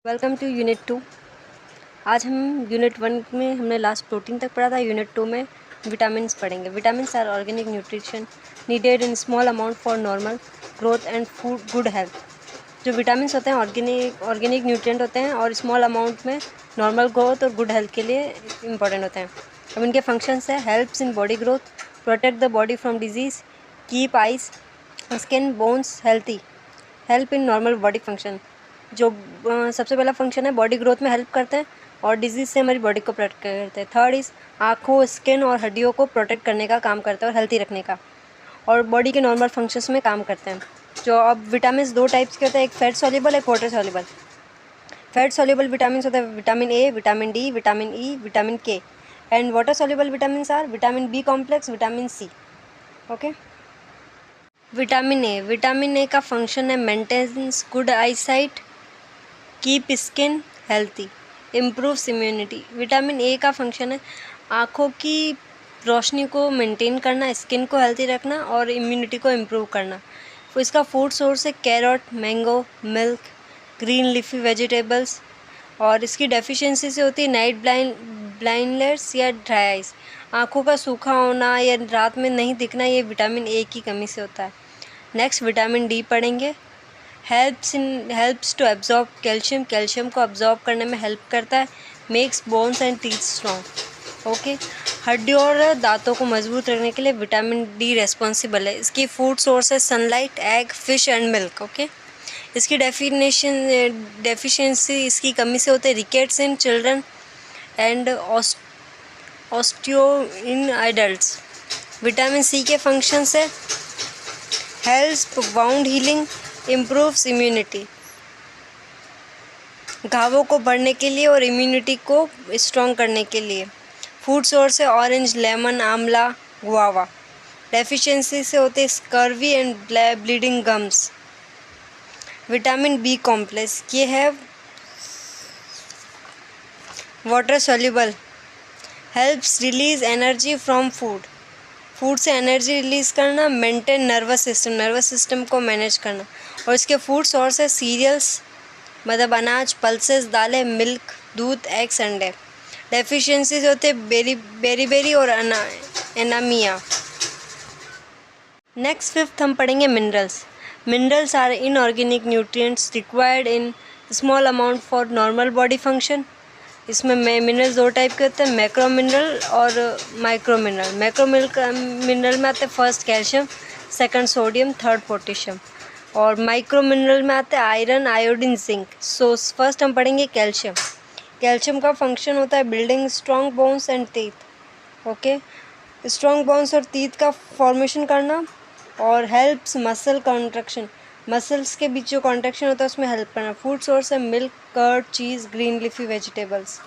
Welcome two unit 2। आज हम unit 1 में हमने लास्ट प्रोटीन तक पढ़ा था। यूनिट 2 में विटामिन्स पढ़ेंगे। Vitamins are organic nutrition needed in small amount for normal growth and food good health. जो विटामिन्स होते हैं ऑर्गेनिक न्यूट्रिएंट होते हैं और स्मॉल अमाउंट में नॉर्मल ग्रोथ और गुड हेल्थ के लिए इंपॉर्टेंट होते हैं। अब इनके फंक्शंस है: helps in body growth, protect the body from disease, keep eyes skin bones healthy, help in normal body function. जो सबसे पहला फंक्शन है बॉडी ग्रोथ में हेल्प करते हैं और डिजीज़ से हमारी बॉडी को प्रोटेक्ट करते हैं। थर्ड इज़ आँखों, स्किन और हड्डियों को प्रोटेक्ट करने का काम करता है और हेल्थी रखने का, और बॉडी के नॉर्मल फंक्शंस में काम करते हैं। जो अब विटामिन दो टाइप्स के होते हैं, एक फैट सॉल्युबल, एक water soluble. Fat soluble vitamin होते हैं vitamin A, vitamin D, vitamin E, vitamin K. And water soluble vitamin are vitamin B complex, vitamin C. Okay. Vitamin A का फंक्शन है maintains good eyesight, keep skin healthy, improves immunity. Vitamin A का function है आँखों की रोशनी को maintain करना, skin को healthy रखना और इम्यूनिटी को इम्प्रूव करना। तो इसका फूड सोर्स है carrot, mango, milk, green leafy vegetables. और इसकी डेफिशिएंसी से होती है नाइट ब्लाइंडनेस या ड्राई आइज, आँखों का सूखा होना या रात में नहीं दिखना, ये विटामिन ए की कमी से होता है। नेक्स्ट विटामिन डी पढ़ेंगे। Helps to absorb calcium, calcium को अब्जॉर्ब करने में हेल्प करता है। Makes bones and teeth strong. Okay. हड्डियों और दांतों को मजबूत रखने के लिए विटामिन डी रेस्पॉन्सिबल है। इसकी फूड सोर्स है sunlight, egg, fish and milk. Okay. इसकी डेफिशिएंसी इसकी कमी से होते हैं rickets in children and osteo in adults. Vitamin C के फंक्शंस है help wound healing, improves immunity, घावों को भरने के लिए और इम्यूनिटी को स्ट्रॉन्ग करने के लिए। फूड सोर्स है ऑरेंज, लेमन, आंवला, गुआवा। डेफिशिएंसी से होते हैं scurvy and bleeding gums. Vitamin B complex ये है water soluble, helps release energy from food से एनर्जी रिलीज़ करना, मेंटेन नर्वस सिस्टम को मैनेज करना। और इसके फूड सोर्स है सीरियल्स मतलब अनाज, पल्सेस, दालें, मिल्क, दूध, एग्स, अंडे। डेफिशिएंसीज होते बेरी और एनामिया। नेक्स्ट फिफ्थ हम पढ़ेंगे minerals are inorganic nutrients required in small amount for normal body function. इसमें मिनरल्स दो टाइप के होते हैं, मैक्रो मिनरल और माइक्रो मिनरल। मैक्रो मिनरल में आते हैं first calcium, second sodium, third potassium. और माइक्रो मिनरल में आते हैं iron, iodine, zinc. So first हम पढ़ेंगे कैल्शियम। कैल्शियम का फंक्शन होता है building strong bones and teeth. Okay. Strong bones और टीथ का फॉर्मेशन करना और हेल्प्स मसल कॉन्ट्रैक्शन, मसल्स के बीच जो कॉन्ट्रैक्शन होता है उसमें हेल्प करना। फूड सोर्स है milk, curd, cheese, green leafy vegetables.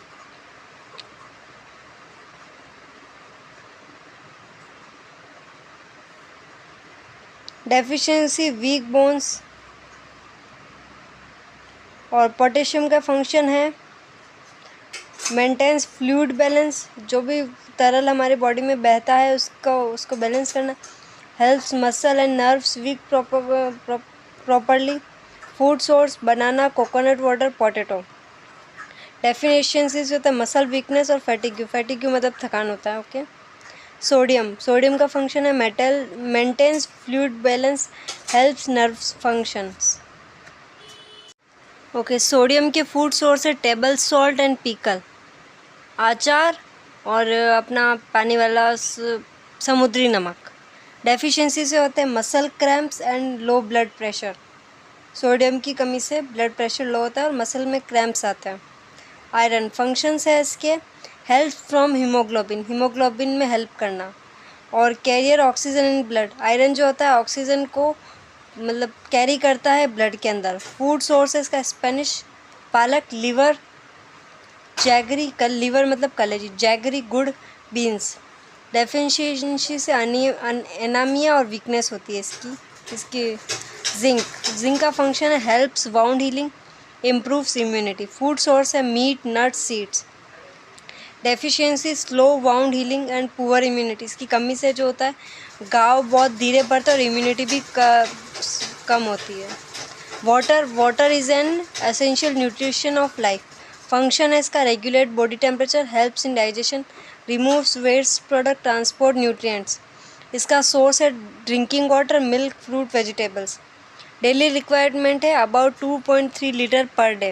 Deficiency weak bones. और पोटेशियम का फंक्शन है मेंटेन्स फ्लूइड बैलेंस, जो भी तरल हमारे बॉडी में बहता है उसको बैलेंस करना। Helps muscle and nerves weak properly. Food source banana, coconut water, potato. Deficiency से होता है मसल वीकनेस और फैटिग्यू मतलब थकान होता है। ओके। सोडियम का फंक्शन है maintains fluid balance, helps nerves functions. Okay. Sodium के फूड सोर्स है टेबल सॉल्ट एंड पीकल, अचार और अपना पानी वाला समुद्री नमक। डेफिशिएंसी से होते हैं muscle cramps and low blood pressure. Sodium की कमी से ब्लड प्रेशर लो होता है और मसल में क्रैम्प्स आते हैं। आयरन फंक्शंस है इसके हेल्प फ्रॉम हीमोग्लोबिन में हेल्प करना और carrier oxygen in blood. Iron जो होता है ऑक्सीजन को मतलब कैरी करता है ब्लड के अंदर। फूड सोर्स है इसका स्पेनिश, पालक, लीवर, जैगरी, लीवर मतलब कलेजी, जैगरी, गुड़, बीन्स। डेफिशिएंसी से एनामिया और वीकनेस होती है इसकी जिंक का फंक्शन है helps wound healing, improves immunity. Food source है meat, nuts, seeds. Deficiency slow wound healing and poor immunity. इसकी कमी से जो होता है घाव बहुत धीरे बढ़ता है और इम्यूनिटी भी कम होती है। Water is an essential nutrition of life. Function है इसका regulate body temperature, helps in digestion, removes waste product, transport nutrients. इसका सोर्स है drinking water, milk, fruit, vegetables. Daily requirement है about 2.3 litre per day.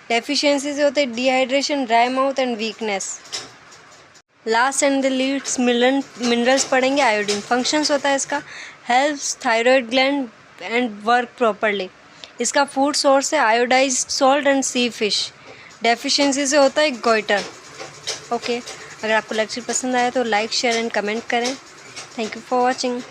Deficiencies होते हैं dehydration, dry mouth and weakness. Last and the least minerals पढ़ेंगे। Iodine functions होता है इसका helps thyroid gland and work properly. इसका food source है iodised salt and sea fish. Deficiency से होता है गोइटर। ओके, अगर आपको लेक्चर पसंद आया तो लाइक, शेयर एंड कमेंट करें। Thank you for watching.